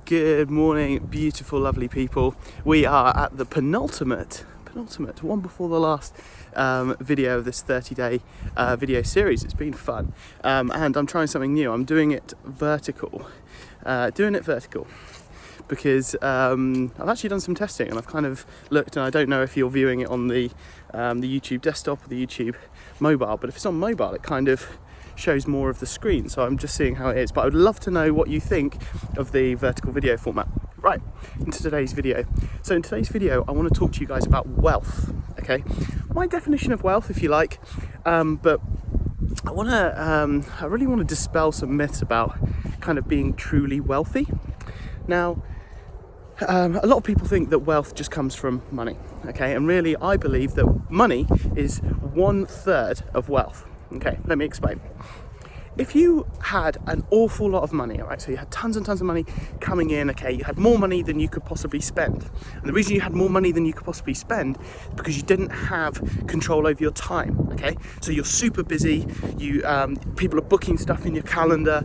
Good morning, beautiful, lovely people. We are at the penultimate, one before the last video of this 30-day video series. It's been fun, and I'm trying something new. I'm doing it vertical, because I've actually done some testing and I've kind of looked, and I don't know if you're viewing it on the YouTube desktop or the YouTube mobile, but if it's on mobile, it kind of shows more of the screen, so I'm just seeing how it is. But I would love to know what you think of the vertical video format. Right, into today's video. So in today's video, I want to talk to you guys about wealth, okay? My definition of wealth, if you like, but I really want to dispel some myths about kind of being truly wealthy. Now, a lot of people think that wealth just comes from money, okay? And really, I believe that money is 1/3 of wealth. Okay, let me explain. If you had an awful lot of money, all right, so you had tons and tons of money coming in, okay, you had more money than you could possibly spend. And the reason you had more money than you could possibly spend is because you didn't have control over your time, okay? So you're super busy, people are booking stuff in your calendar,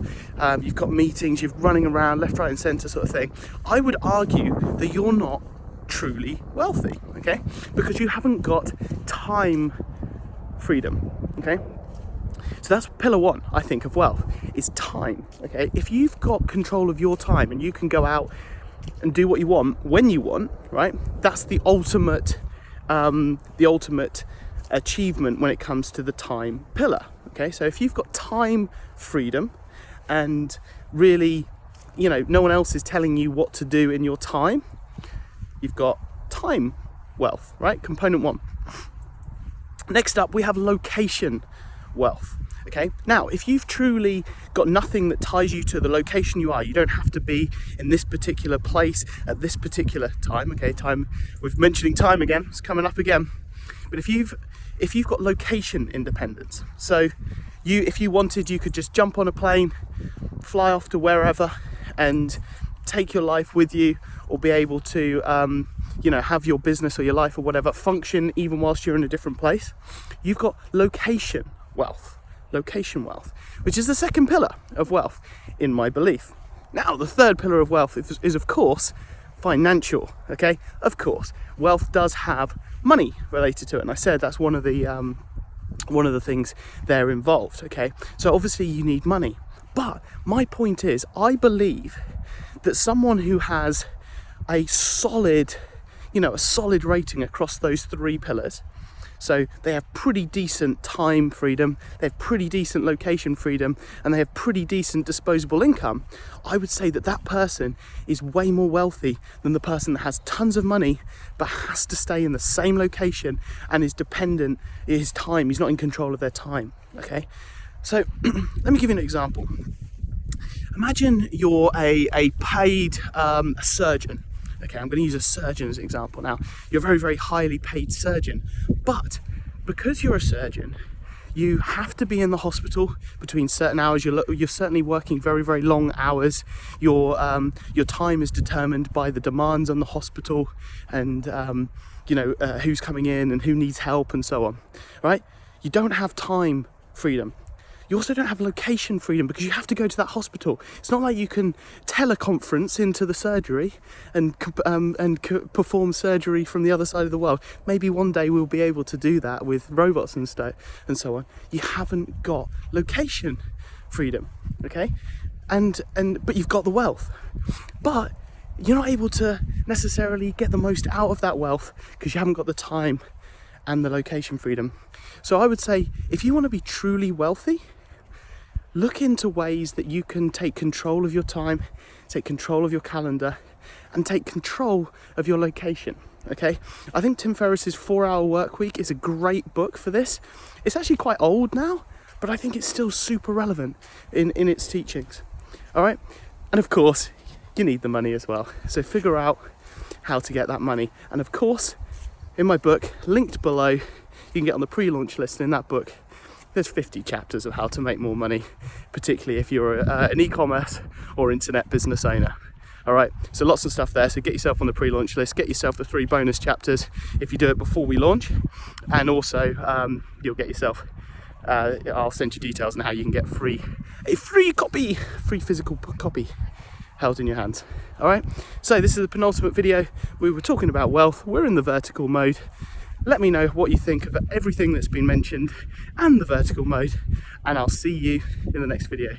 you've got meetings, you're running around left, right and centre sort of thing. I would argue that you're not truly wealthy, okay? Because you haven't got time freedom, okay? So that's pillar one, I think, of wealth, is time, okay? If you've got control of your time and you can go out and do what you want when you want, right? That's the ultimate achievement when it comes to the time pillar, okay? So if you've got time freedom and really, no one else is telling you what to do in your time, you've got time wealth, right? Component one. Next up, we have location wealth. Okay, now if you've truly got nothing that ties you to the location you are, you don't have to be in this particular place at this particular time. Okay, time, we're mentioning time again, it's coming up again. But if you've got location independence, so if you wanted, you could just jump on a plane, fly off to wherever and take your life with you, or be able to have your business or your life or whatever function even whilst you're in a different place. You've got location wealth, which is the second pillar of wealth in my belief. Now, the third pillar of wealth is of course financial, okay? Of course, wealth does have money related to it, and I said that's one of the things there involved, okay? So obviously you need money, but my point is, I believe that someone who has a solid rating across those three pillars, so they have pretty decent time freedom, they have pretty decent location freedom, and they have pretty decent disposable income, I would say that that person is way more wealthy than the person that has tons of money but has to stay in the same location and is dependent, his time, he's not in control of their time, okay? So let me give you an example. Imagine you're a paid surgeon. Okay, I'm going to use a surgeon as an example now. You're a very, very highly paid surgeon, but because you're a surgeon, you have to be in the hospital between certain hours. You're certainly working very, very long hours. Your time is determined by the demands on the hospital and who's coming in and who needs help and so on, right? You don't have time freedom. You also don't have location freedom because you have to go to that hospital. It's not like you can teleconference into the surgery and perform surgery from the other side of the world. Maybe one day we'll be able to do that with robots and so on. You haven't got location freedom, okay? But you've got the wealth. But you're not able to necessarily get the most out of that wealth because you haven't got the time and the location freedom. So I would say, if you want to be truly wealthy, look into ways that you can take control of your time, take control of your calendar, and take control of your location, okay? I think Tim Ferriss's 4-Hour Workweek is a great book for this. It's actually quite old now, but I think it's still super relevant in its teachings, all right? And of course, you need the money as well. So figure out how to get that money. And of course, in my book, linked below, you can get on the pre-launch list. In that book, there's 50 chapters of how to make more money, particularly if you're an e-commerce or internet business owner. All right, so lots of stuff there. So get yourself on the pre-launch list, get yourself the 3 bonus chapters if you do it before we launch. And also you'll get yourself, I'll send you details on how you can get a free physical copy held in your hands. All right, so this is the penultimate video. We were talking about wealth. We're in the vertical mode. Let me know what you think of everything that's been mentioned and the vertical mode, and I'll see you in the next video.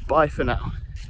Bye for now.